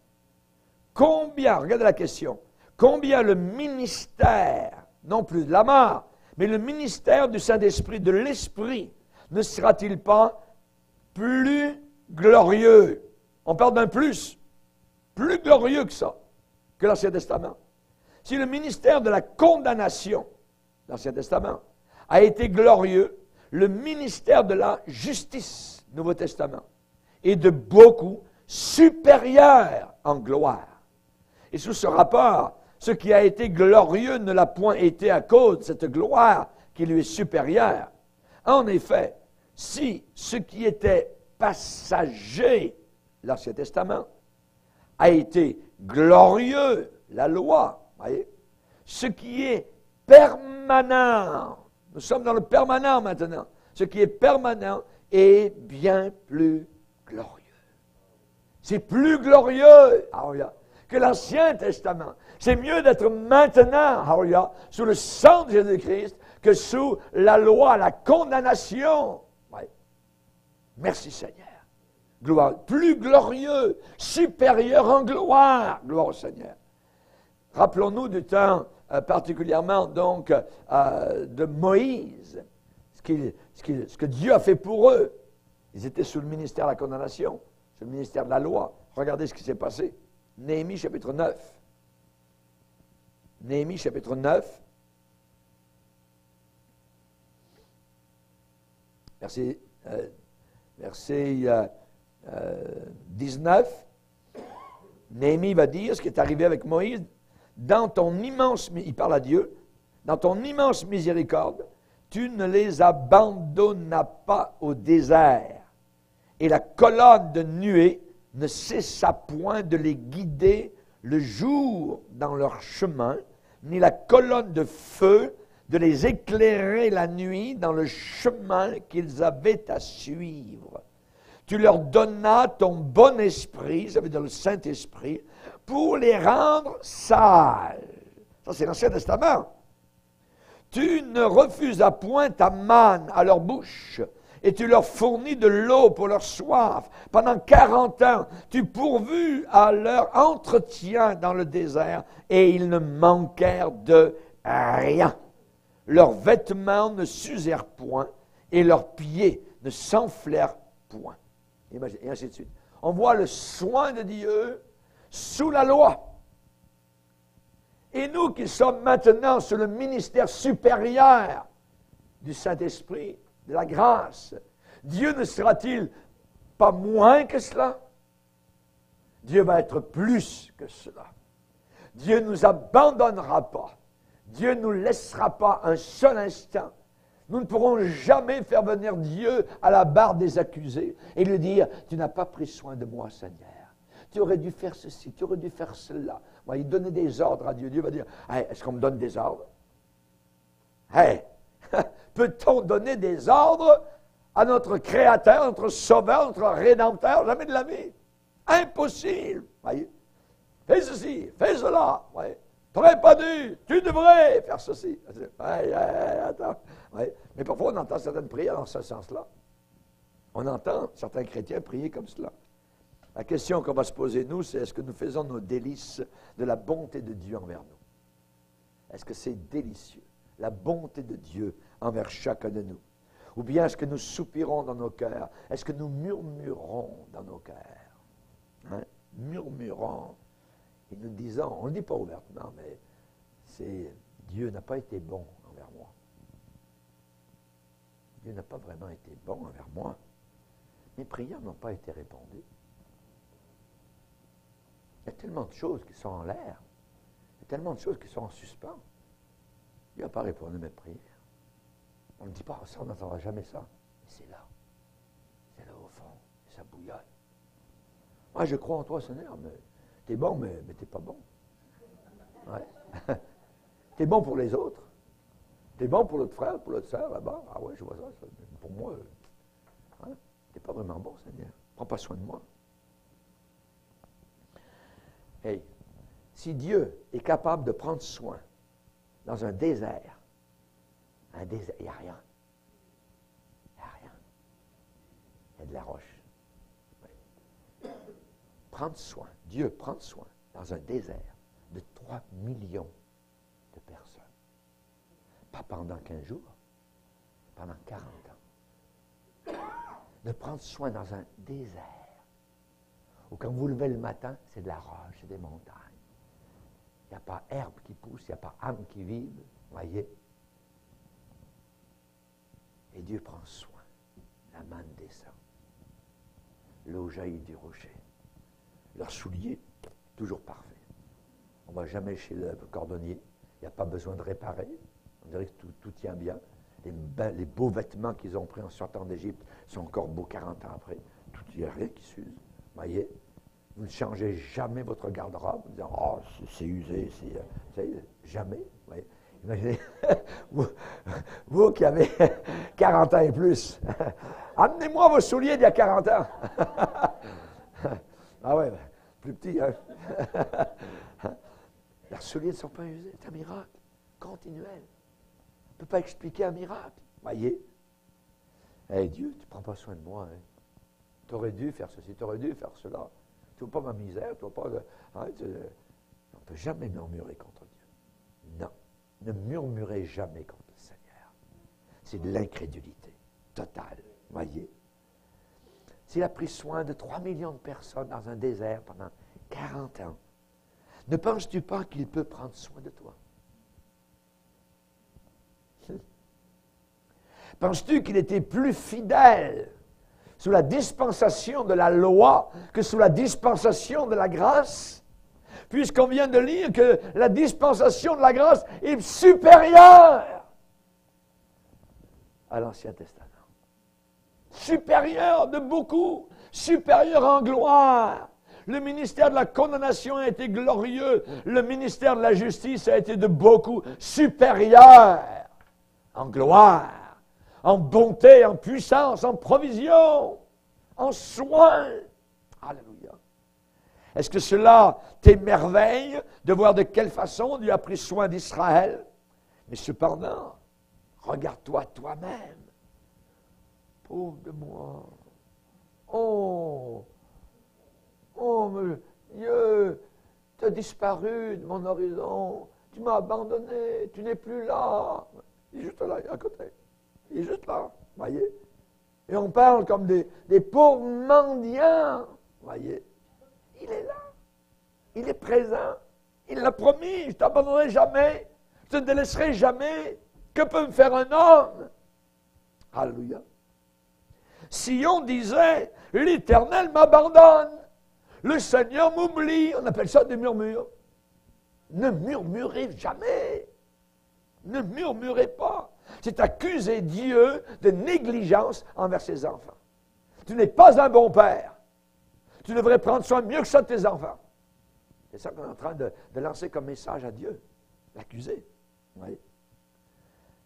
Combien, regardez la question, combien le ministère, non plus de la mort, mais le ministère du Saint-Esprit, de l'Esprit, ne sera-t-il pas plus glorieux? On parle d'un plus glorieux que ça, que l'Ancien Testament. Si le ministère de la condamnation, l'Ancien Testament, a été glorieux, le ministère de la justice, Nouveau Testament, est de beaucoup supérieur en gloire. Et sous ce rapport, ce qui a été glorieux ne l'a point été à cause de cette gloire qui lui est supérieure. En effet, si ce qui était passager, l'Ancien Testament, a été glorieux, la loi, voyez, ce qui est permanent, nous sommes dans le permanent maintenant, ce qui est permanent est bien plus glorieux. C'est plus glorieux, que l'Ancien Testament. C'est mieux d'être maintenant, sous le sang de Jésus-Christ, que sous la loi, la condamnation. Ouais. Merci Seigneur. Gloire. Plus glorieux, supérieur en gloire. Gloire au Seigneur. Rappelons-nous du temps particulièrement donc de Moïse, ce que Dieu a fait pour eux. Ils étaient sous le ministère de la condamnation, sous le ministère de la loi. Regardez ce qui s'est passé. Néhémie chapitre 9. Néhémie chapitre 9. Verset 19. Néhémie va dire ce qui est arrivé avec Moïse. Dans ton immense, il parle à Dieu, dans ton immense miséricorde, tu ne les abandonnas pas au désert. Et la colonne de nuée ne cessa point de les guider le jour dans leur chemin, ni la colonne de feu de les éclairer la nuit dans le chemin qu'ils avaient à suivre. Tu leur donnas ton bon esprit, ça veut dire le Saint-Esprit, pour les rendre sages. Ça, c'est l'Ancien Testament. Tu ne refusas point ta manne à leur bouche, et tu leur fournis de l'eau pour leur soif. Pendant 40 ans, tu pourvus à leur entretien dans le désert, et ils ne manquèrent de rien. Leurs vêtements ne s'usèrent point, et leurs pieds ne s'enflèrent point. Et ainsi de suite. On voit le soin de Dieu sous la loi. Et nous qui sommes maintenant sous le ministère supérieur du Saint-Esprit, de la grâce, Dieu ne sera-t-il pas moins que cela? Dieu va être plus que cela. Dieu ne nous abandonnera pas. Dieu ne nous laissera pas un seul instant. Nous ne pourrons jamais faire venir Dieu à la barre des accusés et lui dire « Tu n'as pas pris soin de moi, Seigneur. Tu aurais dû faire ceci, tu aurais dû faire cela. » Il donnait des ordres à Dieu. Dieu va dire hey, « Est-ce qu'on me donne des ordres? Hey, peut-on donner des ordres à notre Créateur, notre Sauveur, notre Rédempteur? Jamais de la vie. Impossible. Voyez? Fais ceci, fais cela. Ouais. Tu n'aurais pas dû, tu devrais faire ceci. Attends. Ouais. Mais parfois, on entend certaines prières dans ce sens-là. On entend certains chrétiens prier comme cela. La question qu'on va se poser, nous, c'est est-ce que nous faisons nos délices de la bonté de Dieu envers nous? Est-ce que c'est délicieux, la bonté de Dieu envers chacun de nous? Ou bien est-ce que nous soupirons dans nos cœurs? Est-ce que nous murmurons dans nos cœurs? Hein? Murmurons. Et nous disons, on ne le dit pas ouvertement, mais c'est Dieu n'a pas été bon envers moi. Dieu n'a pas vraiment été bon envers moi. Mes prières n'ont pas été répondues. Il y a tellement de choses qui sont en l'air. Il y a tellement de choses qui sont en suspens. Il n'a pas répondu à mes prières. On ne dit pas, ça, on n'entendra jamais ça. Mais c'est là. C'est là au fond. Et ça bouillonne. Moi, je crois en toi, Seigneur, mais t'es bon, mais t'es pas bon. Ouais. T'es bon pour les autres. T'es bon pour l'autre frère, pour l'autre sœur, là-bas. Ah ouais, je vois ça. Pour moi, hein, t'es pas vraiment bon, Seigneur. Prends pas soin de moi. Hey, si Dieu est capable de prendre soin dans un désert, il n'y a rien. Il n'y a rien. Il y a de la roche. Oui. Prendre soin, Dieu prend soin dans un désert de 3 millions de personnes. Pas pendant 15 jours, pendant 40 ans. De prendre soin dans un désert où quand vous levez le matin, c'est de la roche, c'est des montagnes. Il n'y a pas herbe qui pousse, il n'y a pas âme qui vive, voyez. Et Dieu prend soin. La manne descend. L'eau jaillit du rocher. Leurs souliers, toujours parfaits. On ne va jamais chez le cordonnier. Il n'y a pas besoin de réparer. On dirait que tout tient bien. Les beaux vêtements qu'ils ont pris en sortant d'Égypte sont encore beaux 40 ans après. Il n'y a rien qui s'use. Voyez, vous ne changez jamais votre garde-robe en disant « Oh, c'est usé, jamais. » Imaginez, vous qui avez 40 ans et plus, amenez-moi vos souliers d'il y a 40 ans. Ah ouais, plus petit, hein. Leurs souliers ne sont pas usés, c'est un miracle continuel. On ne peut pas expliquer un miracle, voyez. Hey, Dieu, tu ne prends pas soin de moi, hein. Tu aurais dû faire ceci, tu aurais dû faire cela. Tu ne vois pas ma misère, tu ne vois pas... On ne peut jamais murmurer contre Dieu. Non. Ne murmurez jamais contre le Seigneur. C'est de l'incrédulité totale, voyez. S'il a pris soin de 3 millions de personnes dans un désert pendant 40 ans, ne penses-tu pas qu'il peut prendre soin de toi? Penses-tu qu'il était plus fidèle sous la dispensation de la loi que sous la dispensation de la grâce? Puisqu'on vient de lire que la dispensation de la grâce est supérieure à l'Ancien Testament. Supérieure de beaucoup, supérieure en gloire. Le ministère de la condamnation a été glorieux, le ministère de la justice a été de beaucoup supérieur en gloire, en bonté, en puissance, en provision, en soin. Alléluia. Est-ce que cela t'émerveille de voir de quelle façon Dieu a pris soin d'Israël? Mais cependant, regarde-toi toi-même. Pauvre de moi. Oh, mais Dieu, tu as disparu de mon horizon. Tu m'as abandonné. Tu n'es plus là. Il est juste là, à côté. Il est juste là, voyez. Et on parle comme des pauvres mendiants, voyez. Il est là. Il est présent. Il l'a promis. Je ne t'abandonnerai jamais. Je ne te laisserai jamais. Que peut me faire un homme? Alléluia. Sion disait, l'Éternel m'abandonne. Le Seigneur m'oublie. On appelle ça des murmures. Ne murmurez jamais. Ne murmurez pas. C'est accuser Dieu de négligence envers ses enfants. Tu n'es pas un bon père. Tu devrais prendre soin mieux que ça de tes enfants. C'est ça qu'on est en train de lancer comme message à Dieu. L'accuser. Oui.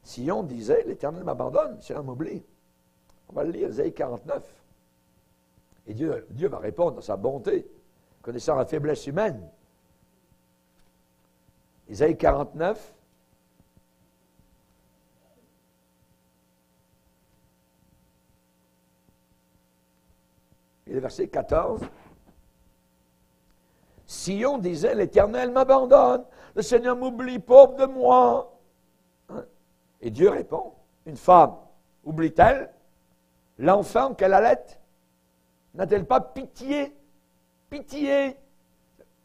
Sion disait, l'Éternel m'abandonne, le Seigneur m'oublie. On va le lire, Ésaïe 49. Et Dieu va répondre dans sa bonté, connaissant la faiblesse humaine. Ésaïe 49. Et le verset 14. Sion disait, l'Éternel m'abandonne, le Seigneur m'oublie, pauvre de moi. Hein? Et Dieu répond, une femme, oublie-t-elle l'enfant qu'elle allait? N'a-t-elle pas pitié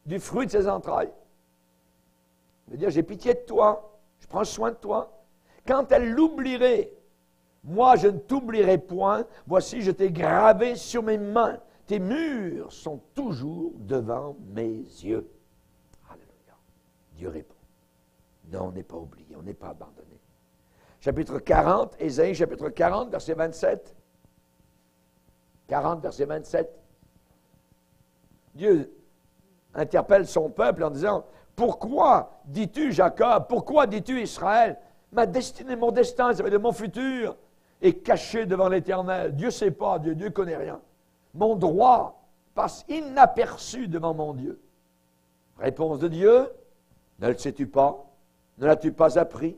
du fruit de ses entrailles? Je veux dire, j'ai pitié de toi, je prends soin de toi. Quand elle l'oublierait Moi, je ne t'oublierai point. Voici, je t'ai gravé sur mes mains. Tes murs sont toujours devant mes yeux. Alléluia. Dieu répond. Non, on n'est pas oublié, on n'est pas abandonné. Chapitre 40, Ésaïe, chapitre 40, verset 27. 40, verset 27. Dieu interpelle son peuple en disant, « Pourquoi dis-tu, Jacob, pourquoi dis-tu, Israël, ma destinée, mon destin, ça veut dire mon futur, est caché devant l'Éternel. Dieu ne sait pas, Dieu ne connaît rien. Mon droit passe inaperçu devant mon Dieu. » Réponse de Dieu, « Ne le sais-tu pas? Ne l'as-tu pas appris?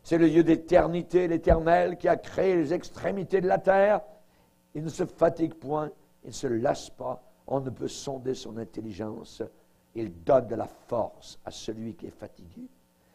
C'est le Dieu d'éternité, l'Éternel, qui a créé les extrémités de la terre. Il ne se fatigue point, il ne se lasse pas. On ne peut sonder son intelligence. Il donne de la force à celui qui est fatigué.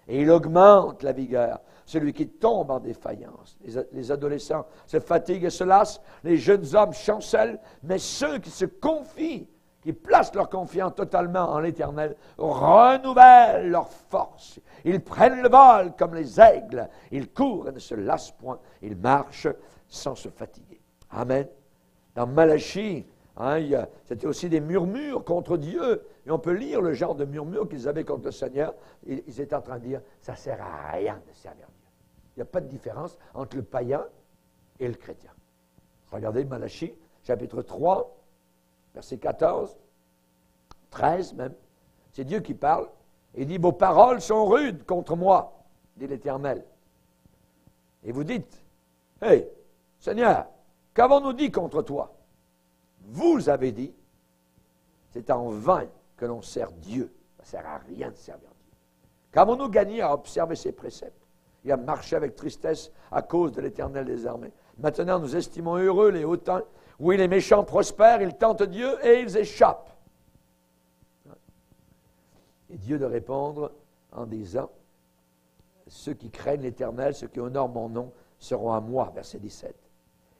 Et il augmente la vigueur. Celui qui tombe en défaillance. Les adolescents se fatiguent et se lassent. Les jeunes hommes chancellent. Mais ceux qui se confient, qui placent leur confiance totalement en l'Éternel, renouvellent leur force. Ils prennent le vol comme les aigles. Ils courent et ne se lassent point. Ils marchent sans se fatiguer. Amen. Dans Malachie, c'était aussi des murmures contre Dieu. Et on peut lire le genre de murmures qu'ils avaient contre le Seigneur. Ils étaient en train de dire, ça ne sert à rien de servir Dieu. Il n'y a pas de différence entre le païen et le chrétien. Regardez Malachie, chapitre 3, verset 14, 13 même. C'est Dieu qui parle. Il dit, vos paroles sont rudes contre moi, dit l'Éternel. Et vous dites, hey, Seigneur, qu'avons-nous dit contre toi? Vous avez dit, c'est en vain que l'on sert Dieu. Ça ne sert à rien de servir Dieu. Qu'avons-nous gagné à observer ses préceptes et à marcher avec tristesse à cause de l'Éternel des armées? Maintenant, nous estimons heureux les hautains. Oui, les méchants prospèrent, ils tentent Dieu et ils échappent. Et Dieu de répondre en disant, ceux qui craignent l'Éternel, ceux qui honorent mon nom, seront à moi, verset 17.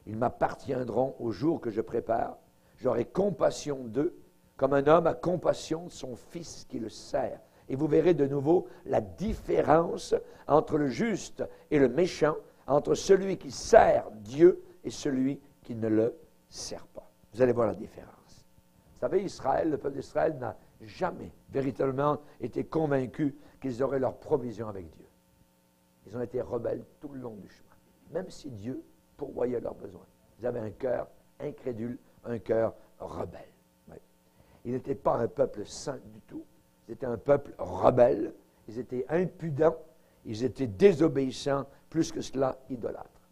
Ils m'appartiendront au jour que je prépare. J'aurai compassion d'eux, comme un homme a compassion de son fils qui le sert. Et vous verrez de nouveau la différence entre le juste et le méchant, entre celui qui sert Dieu et celui qui ne le sert pas. Vous allez voir la différence. Vous savez, Israël, le peuple d'Israël n'a jamais véritablement été convaincu qu'ils auraient leur provision avec Dieu. Ils ont été rebelles tout le long du chemin, même si Dieu pourvoyait leurs besoins. Ils avaient un cœur incrédule, un cœur rebelle. Oui. Ils n'étaient pas un peuple saint du tout. Ils étaient un peuple rebelle. Ils étaient impudents. Ils étaient désobéissants, plus que cela, idolâtres.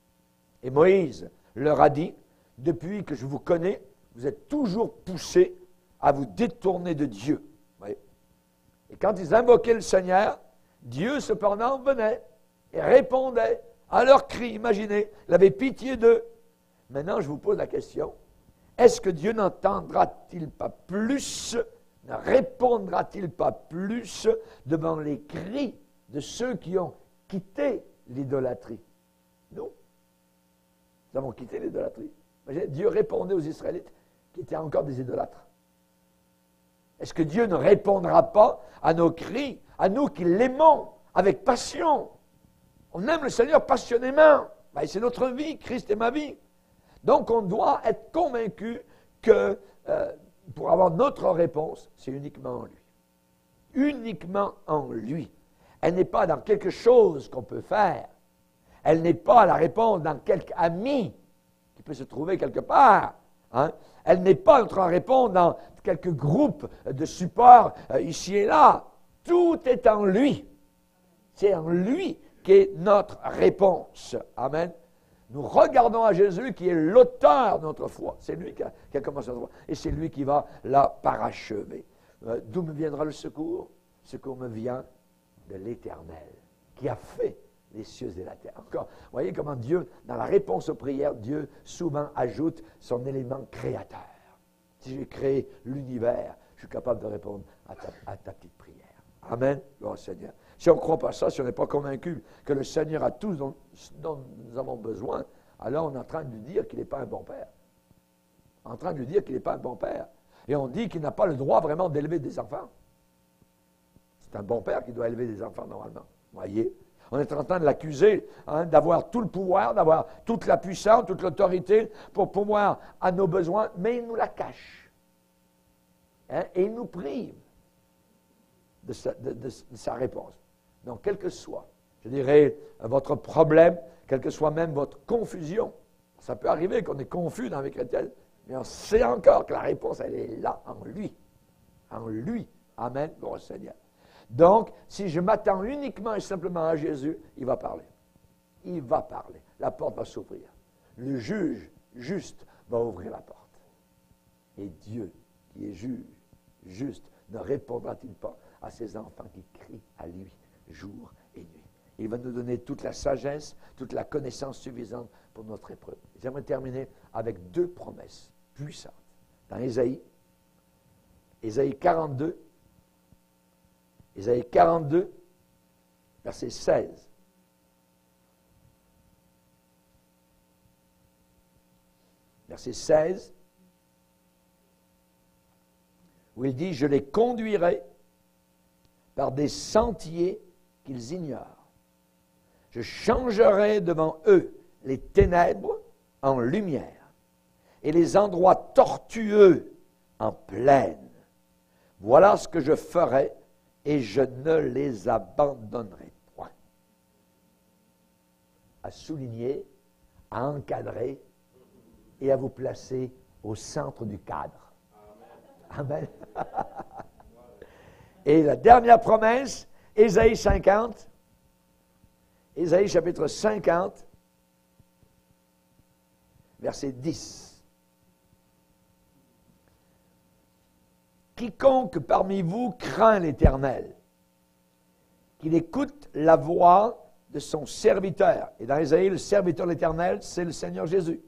Et Moïse leur a dit, depuis que je vous connais, vous êtes toujours poussés à vous détourner de Dieu. Oui. Et quand ils invoquaient le Seigneur, Dieu cependant venait et répondait à leurs cris. Imaginez, il avait pitié d'eux. Maintenant, je vous pose la question, est-ce que Dieu n'entendra-t-il pas plus, ne répondra-t-il pas plus devant les cris de ceux qui ont quitté l'idolâtrie? Nous avons quitté l'idolâtrie. Dieu répondait aux Israélites qui étaient encore des idolâtres. Est-ce que Dieu ne répondra pas à nos cris, à nous qui l'aimons avec passion? On aime le Seigneur passionnément. Ben, c'est notre vie, Christ est ma vie. Donc on doit être convaincu que pour avoir notre réponse, c'est uniquement en lui. Uniquement en lui. Elle n'est pas dans quelque chose qu'on peut faire. Elle n'est pas la réponse dans quelque ami qui peut se trouver quelque part. Hein? Elle n'est pas notre réponse dans quelques groupes de support ici et là. Tout est en lui. C'est en lui qu'est notre réponse. Amen. Nous regardons à Jésus qui est l'auteur de notre foi. C'est lui qui a commencé notre foi. Et c'est lui qui va la parachever. D'où me viendra le secours? Le secours me vient de l'Éternel, qui a fait les cieux et la terre. Encore, vous voyez comment Dieu, dans la réponse aux prières, Dieu souvent ajoute son élément créateur. Si j'ai créé l'univers, je suis capable de répondre à ta petite prière. Amen. Gloire au Seigneur. Si on ne croit pas ça, si on n'est pas convaincu que le Seigneur a tout dont nous avons besoin, alors on est en train de lui dire qu'il n'est pas un bon père. En train de lui dire qu'il n'est pas un bon père. Et on dit qu'il n'a pas le droit vraiment d'élever des enfants. C'est un bon père qui doit élever des enfants normalement. Voyez? On est en train de l'accuser d'avoir tout le pouvoir, d'avoir toute la puissance, toute l'autorité pour pouvoir à nos besoins, mais il nous la cache. Et il nous prive de sa réponse. Donc, quel que soit, je dirais, votre problème, quelle que soit même votre confusion, ça peut arriver qu'on est confus dans les chrétiens, mais on sait encore que la réponse, elle est là, en lui. En lui. Amen, bon Seigneur. Donc, si je m'attends uniquement et simplement à Jésus, il va parler. Il va parler. La porte va s'ouvrir. Le juge juste va ouvrir la porte. Et Dieu, qui est juge, juste, ne répondra-t-il pas à ses enfants qui crient à lui jour et nuit? Il va nous donner toute la sagesse, toute la connaissance suffisante pour notre épreuve. J'aimerais terminer avec 2 promesses puissantes. Dans Ésaïe 42, verset 16. Verset 16, où il dit « Je les conduirai par des sentiers qu'ils ignorent. Je changerai devant eux les ténèbres en lumière et les endroits tortueux en plaine. Voilà ce que je ferai et je ne les abandonnerai point. » À souligner, à encadrer et à vous placer au centre du cadre. Amen. Et la dernière promesse, Ésaïe 50, Ésaïe chapitre 50, verset 10. Quiconque parmi vous craint l'Éternel, qu'il écoute la voix de son serviteur. Et dans Ésaïe, le serviteur de l'Éternel, c'est le Seigneur Jésus.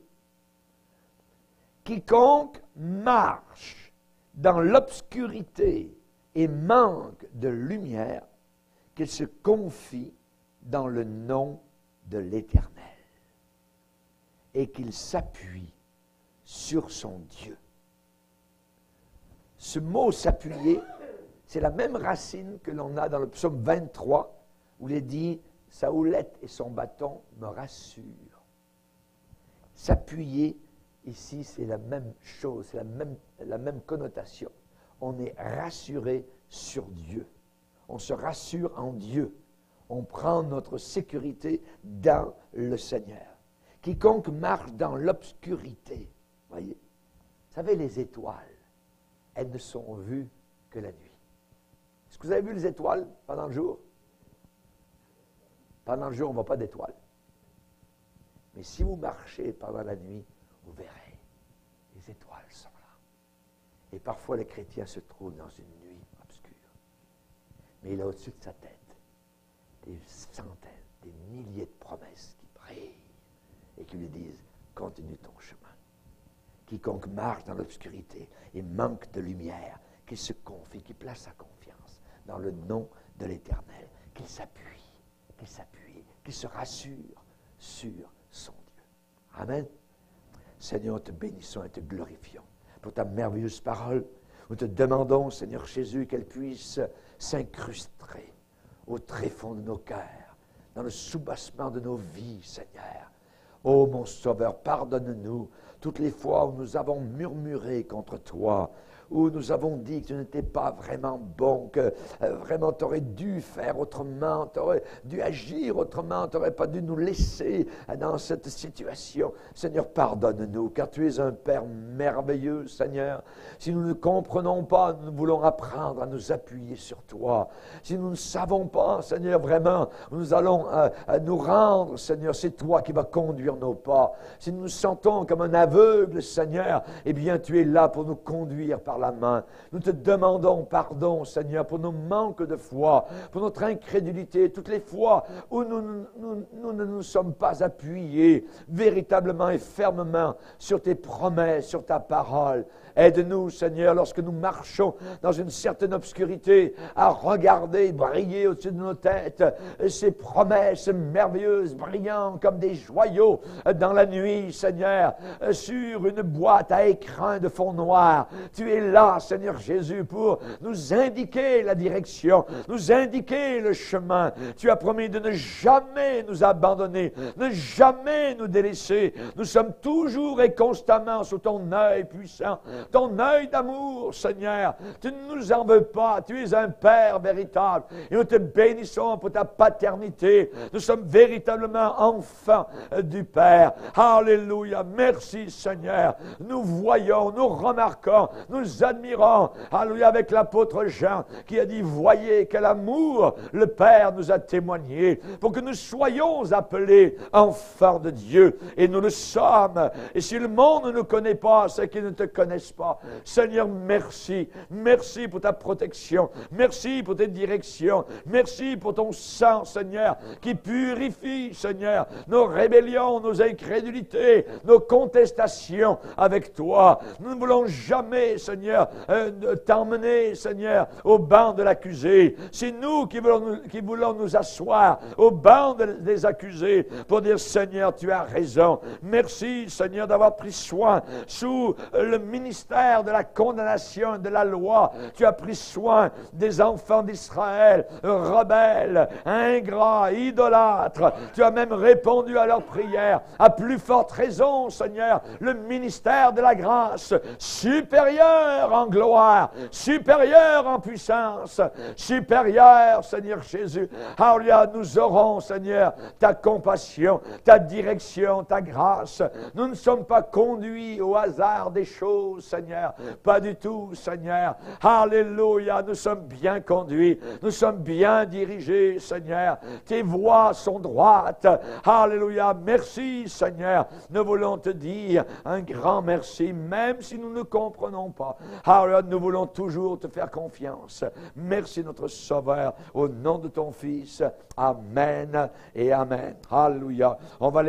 Quiconque marche dans l'obscurité et manque de lumière, qu'il se confie dans le nom de l'Éternel et qu'il s'appuie sur son Dieu. Ce mot « s'appuyer », c'est la même racine que l'on a dans le psaume 23, où il est dit « Sa houlette et son bâton me rassurent ». S'appuyer, ici, c'est la même chose, c'est la même connotation. On est rassuré sur Dieu. On se rassure en Dieu. On prend notre sécurité dans le Seigneur. Quiconque marche dans l'obscurité, voyez, vous savez, les étoiles, elles ne sont vues que la nuit. Est-ce que vous avez vu les étoiles pendant le jour? Pendant le jour, on ne voit pas d'étoiles. Mais si vous marchez pendant la nuit, vous verrez, les étoiles sont là. Et parfois, le chrétien se trouve dans une nuit obscure. Mais il a au-dessus de sa tête des centaines, des milliers de promesses qui brillent et qui lui disent « Continue ton chemin ». Quiconque marche dans l'obscurité et manque de lumière, qu'il se confie, qu'il place sa confiance dans le nom de l'Éternel, qu'il s'appuie, qu'il se rassure sur son Dieu. Amen. Seigneur, te bénissons et te glorifions pour ta merveilleuse parole. Nous te demandons, Seigneur Jésus, qu'elle puisse s'incruster au tréfonds de nos cœurs, dans le soubassement de nos vies, Seigneur. Ô mon Sauveur, pardonne-nous toutes les fois où nous avons murmuré contre toi, où nous avons dit que tu n'étais pas vraiment bon, que vraiment tu aurais dû faire autrement, tu aurais dû agir autrement, tu n'aurais pas dû nous laisser dans cette situation. Seigneur, pardonne-nous, car tu es un Père merveilleux, Seigneur. Si nous ne comprenons pas, nous voulons apprendre à nous appuyer sur toi. Si nous ne savons pas, Seigneur, vraiment, où nous allons nous rendre, Seigneur, c'est toi qui vas conduire nos pas. Si nous nous sentons comme un aveugle, Seigneur, eh bien, tu es là pour nous conduire par la main. Nous te demandons pardon, Seigneur, pour nos manques de foi, pour notre incrédulité, toutes les fois où nous ne nous sommes pas appuyés véritablement et fermement sur tes promesses, sur ta parole. Aide-nous, Seigneur, lorsque nous marchons dans une certaine obscurité, à regarder briller au-dessus de nos têtes ces promesses merveilleuses, brillantes comme des joyaux dans la nuit, Seigneur, sur une boîte à écrin de fond noir. Tu es là, Seigneur Jésus, pour nous indiquer la direction, nous indiquer le chemin. Tu as promis de ne jamais nous abandonner, ne jamais nous délaisser. Nous sommes toujours et constamment sous ton œil puissant, ton œil d'amour, Seigneur. Tu ne nous en veux pas, tu es un Père véritable. Et nous te bénissons pour ta paternité. Nous sommes véritablement enfants du Père. Alléluia. Merci, Seigneur. Nous voyons, nous remarquons, nous admirons. Alléluia, avec l'apôtre Jean qui a dit, voyez quel amour le Père nous a témoigné pour que nous soyons appelés enfants de Dieu. Et nous le sommes. Et si le monde ne nous connaît pas, c'est qu'ils ne te connaissent pas. Seigneur, merci. Merci pour ta protection. Merci pour tes directions. Merci pour ton sang, Seigneur, qui purifie, Seigneur, nos rébellions, nos incrédulités, nos contestations avec toi. Nous ne voulons jamais, Seigneur, t'emmener, Seigneur, au banc de l'accusé. C'est nous qui voulons nous asseoir au banc des accusés pour dire, Seigneur, tu as raison. Merci, Seigneur, d'avoir pris soin sous le ministère de la condamnation de la loi. Tu as pris soin des enfants d'Israël, rebelles, ingrats, idolâtres. Tu as même répondu à leurs prières. À plus forte raison, Seigneur, le ministère de la grâce, supérieur en gloire, supérieur en puissance, supérieur, Seigneur Jésus. Alléluia, nous aurons, Seigneur, ta compassion, ta direction, ta grâce. Nous ne sommes pas conduits au hasard des choses, Seigneur. Pas du tout, Seigneur. Alléluia, nous sommes bien conduits. Nous sommes bien dirigés, Seigneur. Tes voies sont droites. Alléluia, merci, Seigneur. Nous voulons te dire un grand merci, même si nous ne comprenons pas. Alléluia, nous voulons toujours te faire confiance. Merci, notre Sauveur, au nom de ton Fils. Amen et Amen. Alléluia. On va